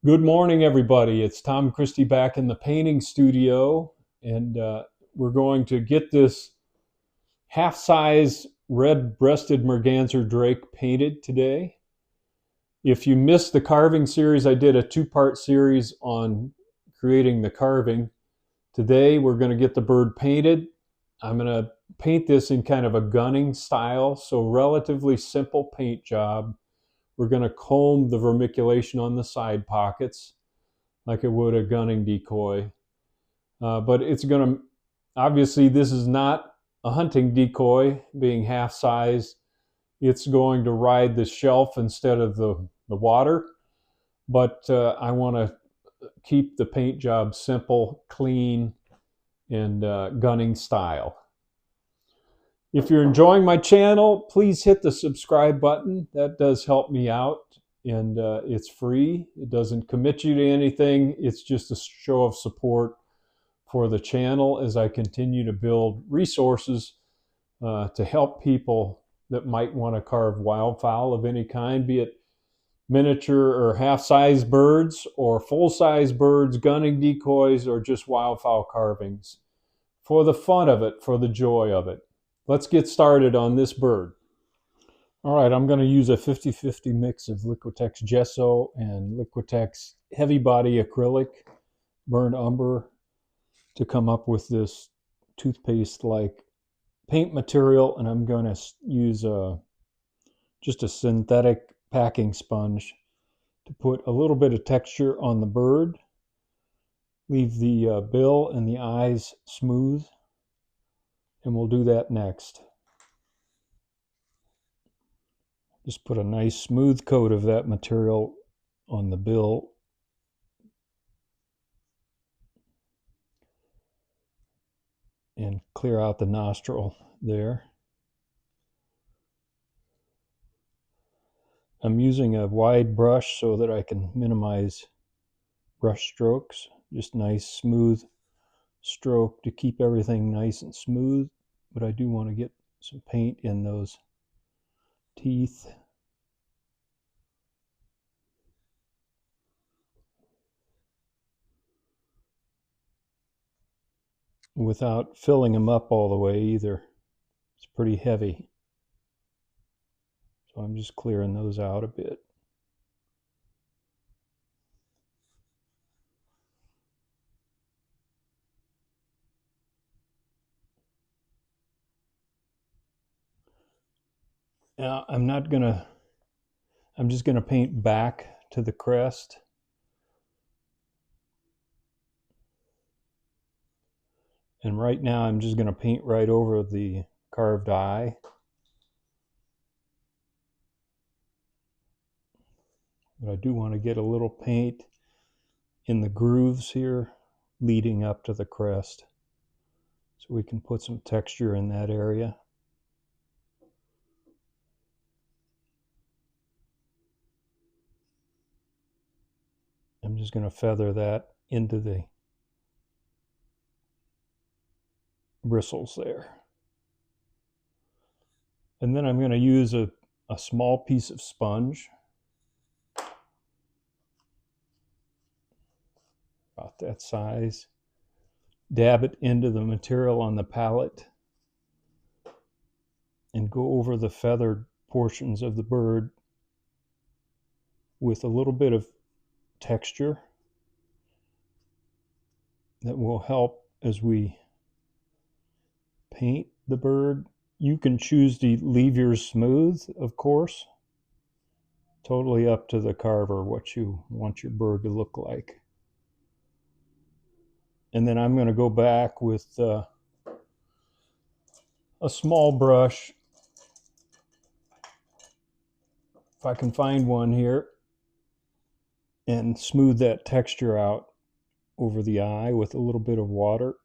Good morning, everybody. It's Tom Christie back in the painting studio, and we're going to get this half-size red-breasted Merganser Drake painted today. If you missed the carving series, I did a two-part series on creating the carving. Today, we're going to get the bird painted. I'm going to paint this in kind of a gunning style, so relatively simple paint job. We're going to comb the vermiculation on the side pockets like it would a gunning decoy. But it's going to, obviously, this is not a hunting decoy being half size. It's going to ride the shelf instead of the water. But I want to keep the paint job simple, clean, and gunning style. If you're enjoying my channel, please hit the subscribe button. That does help me out, and it's free. It doesn't commit you to anything. It's just a show of support for the channel as I continue to build resources to help people that might want to carve wildfowl of any kind, be it miniature or half-size birds or full-size birds, gunning decoys, or just wildfowl carvings. For the fun of it, for the joy of it. Let's get started on this bird. All right, I'm going to use a 50-50 mix of Liquitex gesso and Liquitex heavy body acrylic burnt umber to come up with this toothpaste-like paint material, and I'm going to use just a synthetic packing sponge to put a little bit of texture on the bird, leave the bill and the eyes smooth, and we'll do that next. Just put a nice smooth coat of that material on the bill. And clear out the nostril there. I'm using a wide brush so that I can minimize brush strokes. Just nice smooth stroke to keep everything nice and smooth. But I do want to get some paint in those teeth. Without filling them up all the way either. It's pretty heavy. So I'm just clearing those out a bit. Now I'm just gonna paint back to the crest. And right now I'm just gonna paint right over the carved eye. But I do want to get a little paint in the grooves here leading up to the crest, so we can put some texture in that area. I'm just going to feather that into the bristles there. And then I'm going to use a small piece of sponge, about that size, dab it into the material on the palette, and go over the feathered portions of the bird with a little bit of texture that will help as we paint the bird. You can choose to leave yours smooth, of course. Totally up to the carver what you want your bird to look like. And then I'm going to go back with a small brush, if I can find one here, and smooth that texture out over the eye with a little bit of water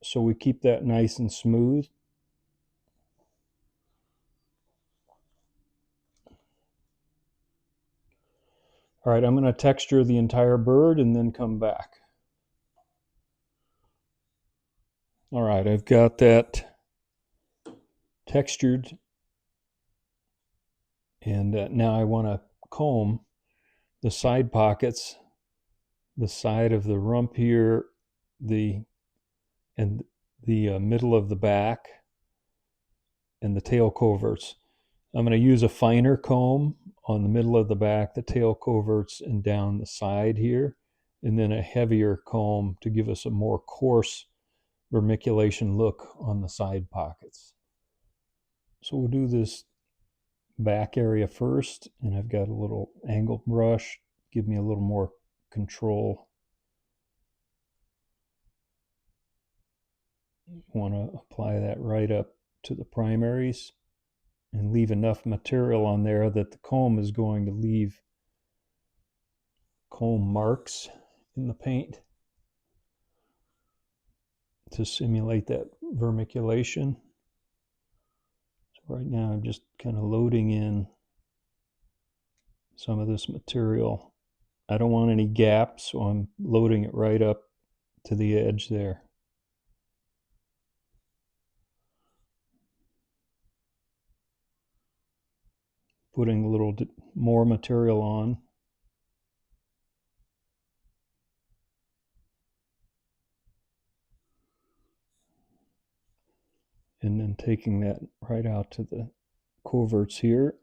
so we keep that nice and smooth. All right, I'm going to texture the entire bird and then come back. All right, I've got that textured, and now I want to comb the side pockets the side of the rump here, and the middle of the back, and the tail coverts. I'm going to use a finer comb on the middle of the back, the tail coverts, and down the side here, and then a heavier comb to give us a more coarse vermiculation look on the side pockets. So we'll do this back area first, and I've got a little angled brush, give me a little more control. Want to apply that right up to the primaries and leave enough material on there that the comb is going to leave comb marks in the paint to simulate that vermiculation. So right now I'm just kind of loading in some of this material. I don't want any gaps, so I'm loading it right up to the edge there. Putting a little more material on. And then taking that right out to the coverts here.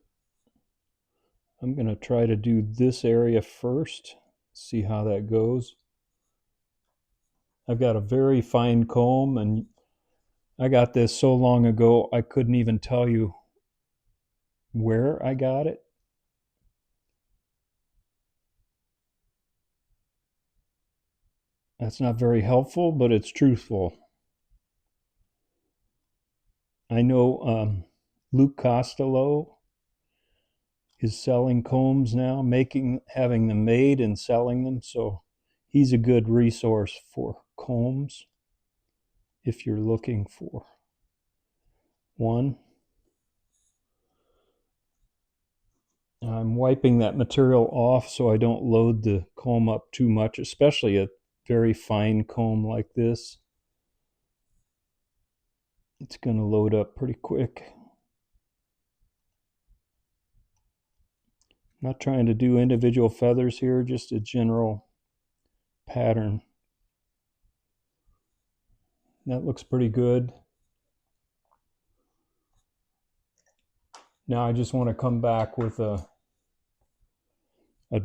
I'm going to try to do this area first, see how that goes. I've got a very fine comb, and I got this so long ago I couldn't even tell you where I got it. That's not very helpful, but it's truthful. I know Luke Costello is selling combs now, having them made and selling them, so he's a good resource for combs if you're looking for one. I'm wiping that material off so I don't load the comb up too much, especially a very fine comb like this. It's going to load up pretty quick. I'm not trying to do individual feathers here, just a general pattern. That looks pretty good. Now I just want to come back with a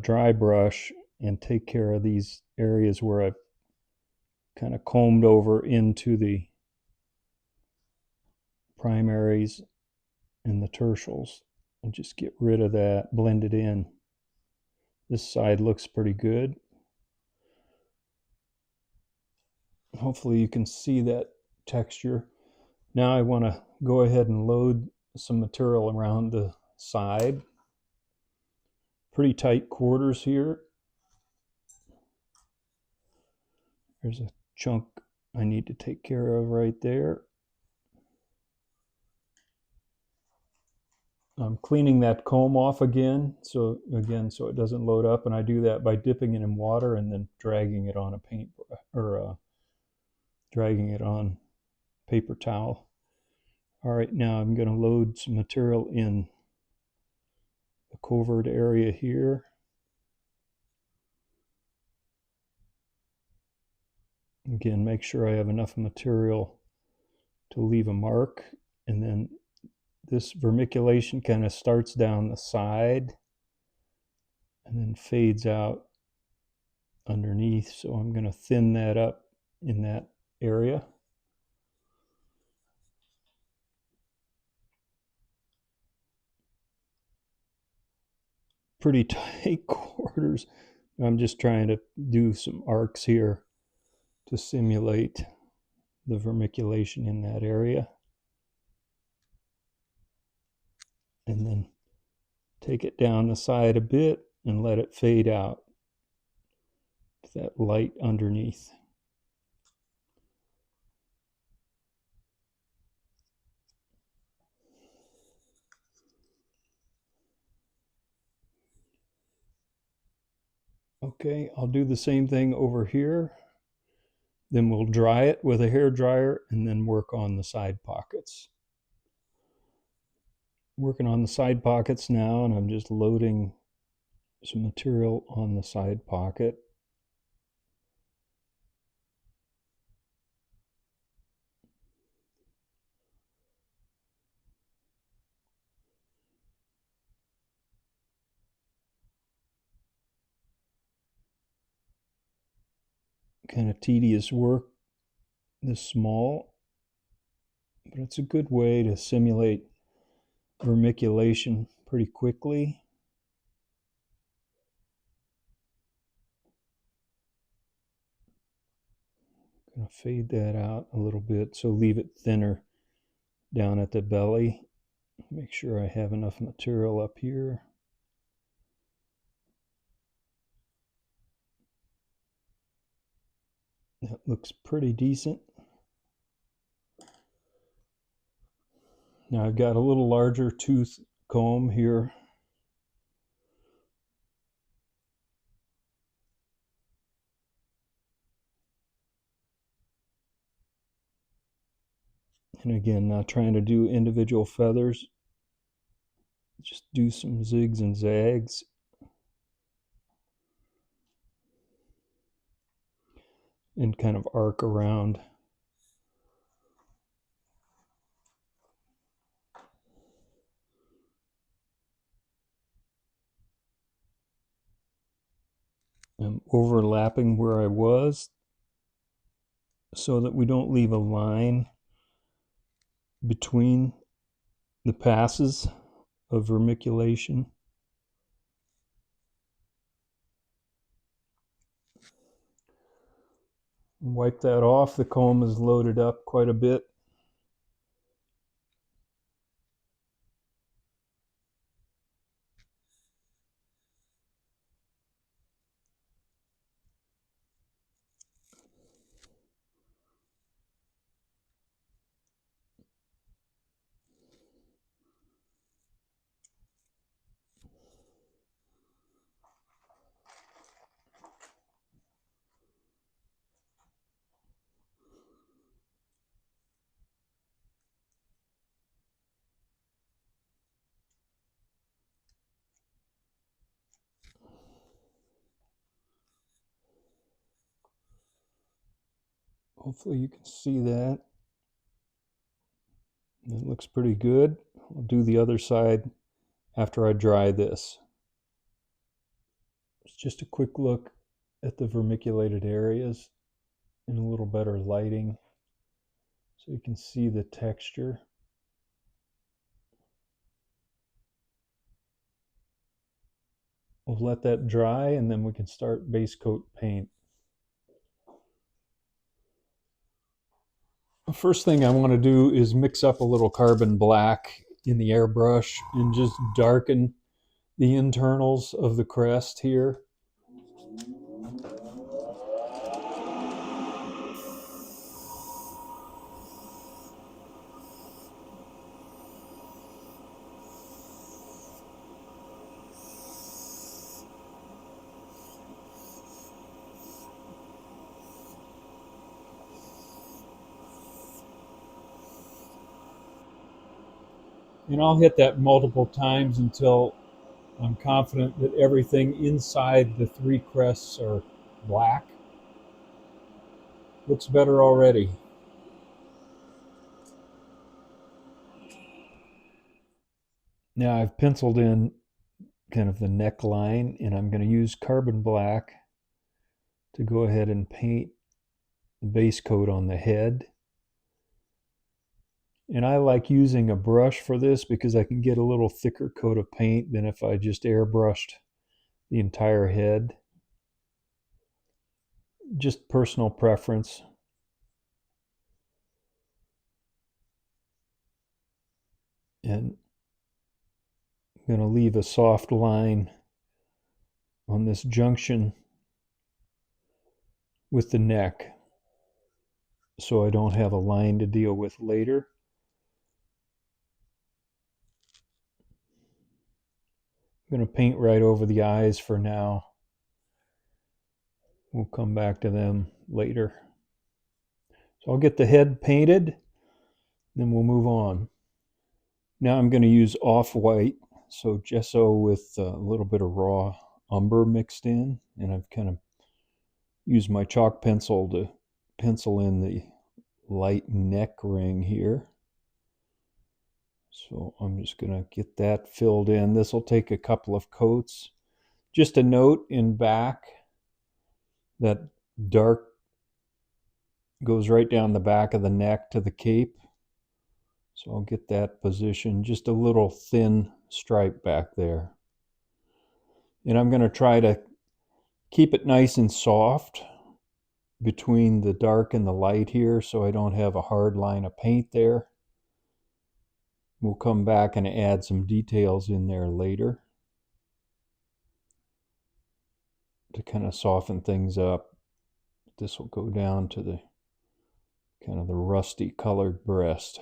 dry brush and take care of these areas where I've kind of combed over into the primaries and the tertials, and just get rid of that, blend it in. This side looks pretty good. Hopefully you can see that texture. Now I want to go ahead and load some material around the side. Pretty tight quarters here. There's a chunk I need to take care of right there. I'm cleaning that comb off again, so it doesn't load up, and I do that by dipping it in water and then dragging it on a paintbrush, or dragging it on paper towel. All right, now I'm going to load some material in the covert area here. Again, make sure I have enough material to leave a mark, and then this vermiculation kind of starts down the side and then fades out underneath, so I'm going to thin that up in that area. Pretty tight quarters. I'm just trying to do some arcs here to simulate the vermiculation in that area. And then take it down the side a bit and let it fade out with that light underneath. Okay, I'll do the same thing over here. Then we'll dry it with a hair dryer and then work on the side pockets. Working on the side pockets now, and I'm just loading some material on the side pocket. kind of tedious work this small, but it's a good way to simulate vermiculation pretty quickly. Going to fade that out a little bit, so leave it thinner down at the belly. Make sure I have enough material up here. That looks pretty decent. Now I've got a little larger tooth comb here. And again, not trying to do individual feathers, just do some zigs and zags. And kind of arc around. I'm overlapping where I was so that we don't leave a line between the passes of vermiculation. Wipe that off. The comb is loaded up quite a bit. Hopefully you can see that. It looks pretty good. I'll do the other side after I dry this. It's just a quick look at the vermiculated areas in a little better lighting so you can see the texture. We'll let that dry and then we can start base coat paint. The first thing I want to do is mix up a little carbon black in the airbrush and just darken the internals of the crest here. And I'll hit that multiple times until I'm confident that everything inside the three crests are black. Looks better already. Now I've penciled in kind of the neckline, and I'm going to use carbon black to go ahead and paint the base coat on the head. And I like using a brush for this because I can get a little thicker coat of paint than if I just airbrushed the entire head. Just personal preference. And I'm going to leave a soft line on this junction with the neck so I don't have a line to deal with later. I'm going to paint right over the eyes for now. We'll come back to them later. So I'll get the head painted, then we'll move on. Now I'm going to use off-white, so gesso with a little bit of raw umber mixed in, and I've kind of used my chalk pencil to pencil in the light neck ring here. So I'm just going to get that filled in. This will take a couple of coats. Just a note in back, that dark goes right down the back of the neck to the cape. So I'll get that position, just a little thin stripe back there. And I'm going to try to keep it nice and soft between the dark and the light here, so I don't have a hard line of paint there. We'll come back and add some details in there later to kind of soften things up. This will go down to the kind of the rusty colored breast.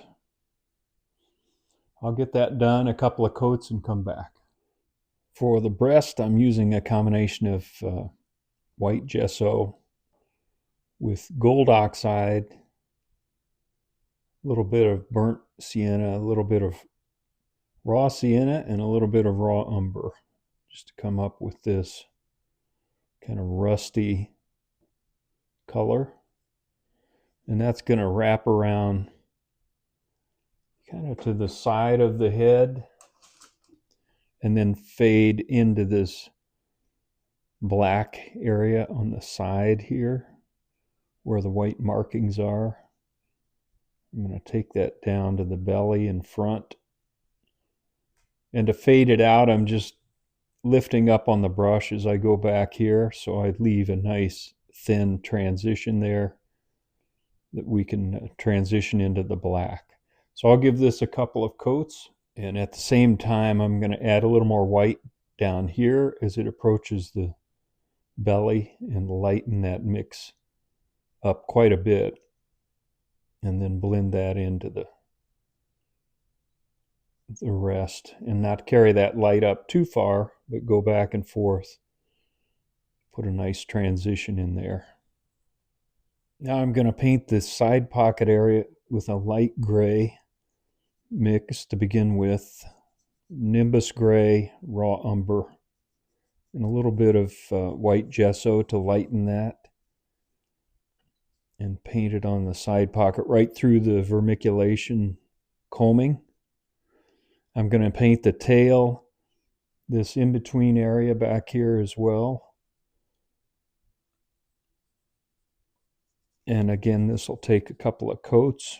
I'll get that done, a couple of coats, and come back. For the breast, I'm using a combination of white gesso with gold oxide, a little bit of burnt sienna, a little bit of raw sienna, and a little bit of raw umber, just to come up with this kind of rusty color. And that's going to wrap around kind of to the side of the head and then fade into this black area on the side here where the white markings are. I'm going to take that down to the belly and front. And to fade it out, I'm just lifting up on the brush as I go back here, so I leave a nice thin transition there that we can transition into the black. So I'll give this a couple of coats, and at the same time I'm going to add a little more white down here as it approaches the belly and lighten that mix up quite a bit, and then blend that into the rest, and not carry that light up too far, but go back and forth. Put a nice transition in there. Now I'm going to paint this side pocket area with a light gray mix to begin with, Nimbus gray, raw umber, and a little bit of white gesso to lighten that, and paint it on the side pocket right through the vermiculation combing. I'm going to paint the tail, this in-between area back here as well. And again, this will take a couple of coats.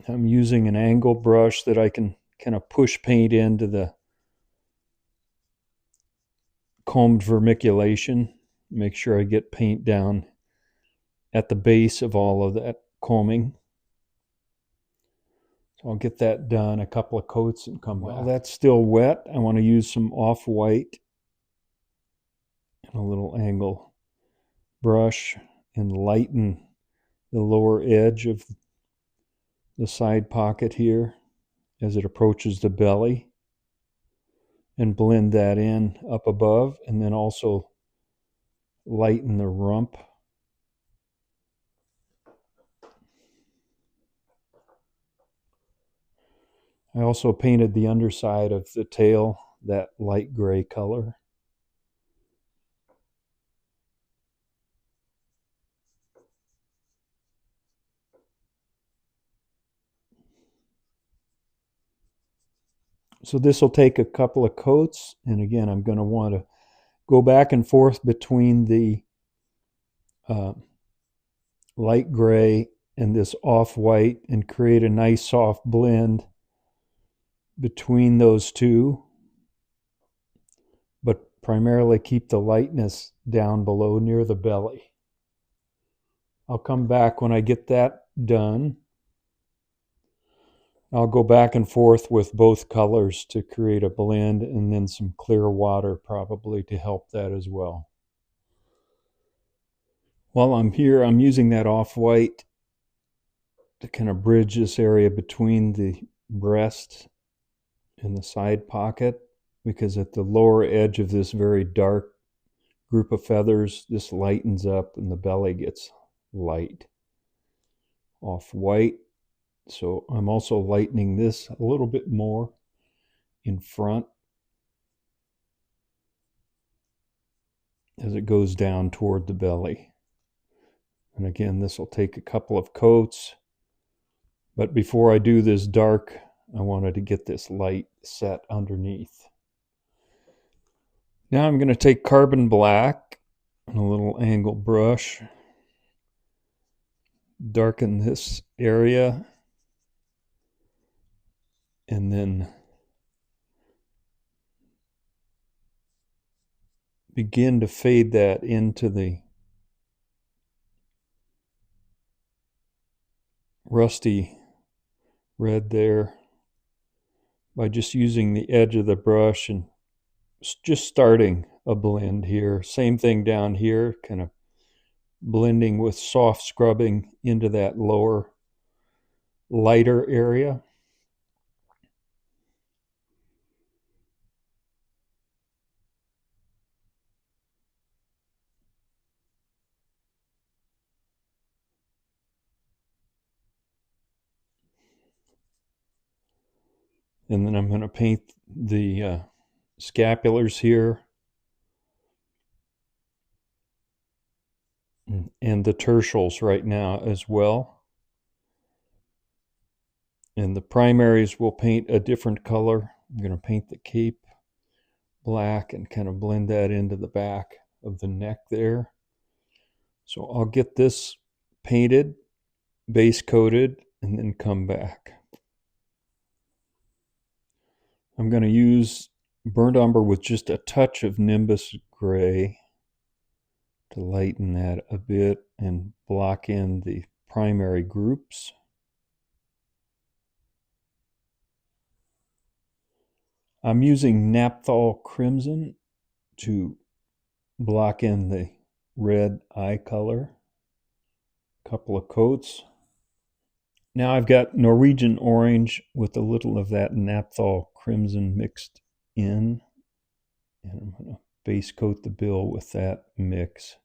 I'm using an angle brush that I can kind of push paint into the combed vermiculation. Make sure I get paint down at the base of all of that combing. So I'll get that done, a couple of coats, and come back. While that's still wet, I want to use some off-white and a little angle brush and lighten the lower edge of the side pocket here as it approaches the belly, and blend that in up above, and then also lighten the rump. I also painted the underside of the tail that light gray color. So this will take a couple of coats, and again, I'm going to want to go back and forth between the light gray and this off-white and create a nice soft blend between those two, but primarily keep the lightness down below near the belly. I'll come back when I get that done. I'll go back and forth with both colors to create a blend, and then some clear water probably to help that as well. While I'm here, I'm using that off-white to kind of bridge this area between the breast and the side pocket, because at the lower edge of this very dark group of feathers, this lightens up and the belly gets light. Off-white. So I'm also lightening this a little bit more in front as it goes down toward the belly. And again, this will take a couple of coats. But before I do this dark, I wanted to get this light set underneath. Now I'm going to take carbon black and a little angle brush. Darken this area and then begin to fade that into the rusty red there by just using the edge of the brush and just starting a blend here. Same thing down here, kind of blending with soft scrubbing into that lower, lighter area. And then I'm going to paint the scapulars here and the tertials right now as well. And the primaries will paint a different color. I'm going to paint the cape black and kind of blend that into the back of the neck there. So I'll get this painted, base coated, and then come back. I'm going to use burnt umber with just a touch of Nimbus gray to lighten that a bit and block in the primary groups. I'm using Naphthol Crimson to block in the red eye color. A couple of coats. Now I've got Norwegian orange with a little of that Naphthol Crimson mixed in. And I'm going to base coat the bill with that mix.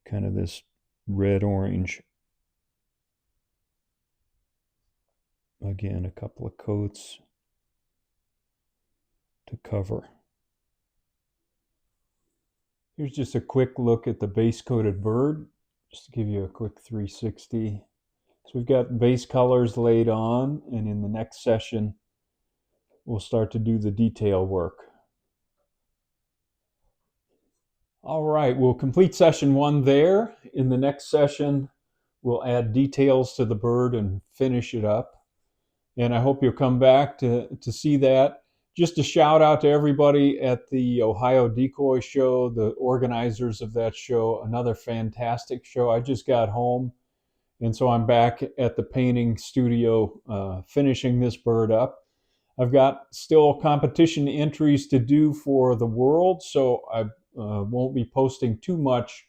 Kind of this red-orange. Again, a couple of coats to cover. Here's just a quick look at the base-coated bird, just to give you a quick 360. So we've got base colors laid on, and in the next session, we'll start to do the detail work. All right, we'll complete session 1 there. In the next session, we'll add details to the bird and finish it up. And I hope you'll come back to see that. Just a shout out to everybody at the Ohio Decoy Show, the organizers of that show. Another fantastic show. I just got home, and so I'm back at the painting studio finishing this bird up. I've got still competition entries to do for the world, so I won't be posting too much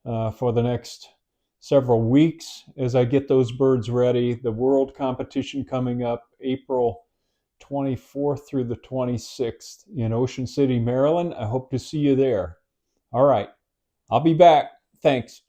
for the next several weeks as I get those birds ready. The world competition coming up April 24th through the 26th in Ocean City, Maryland. I hope to see you there. All right, I'll be back. Thanks.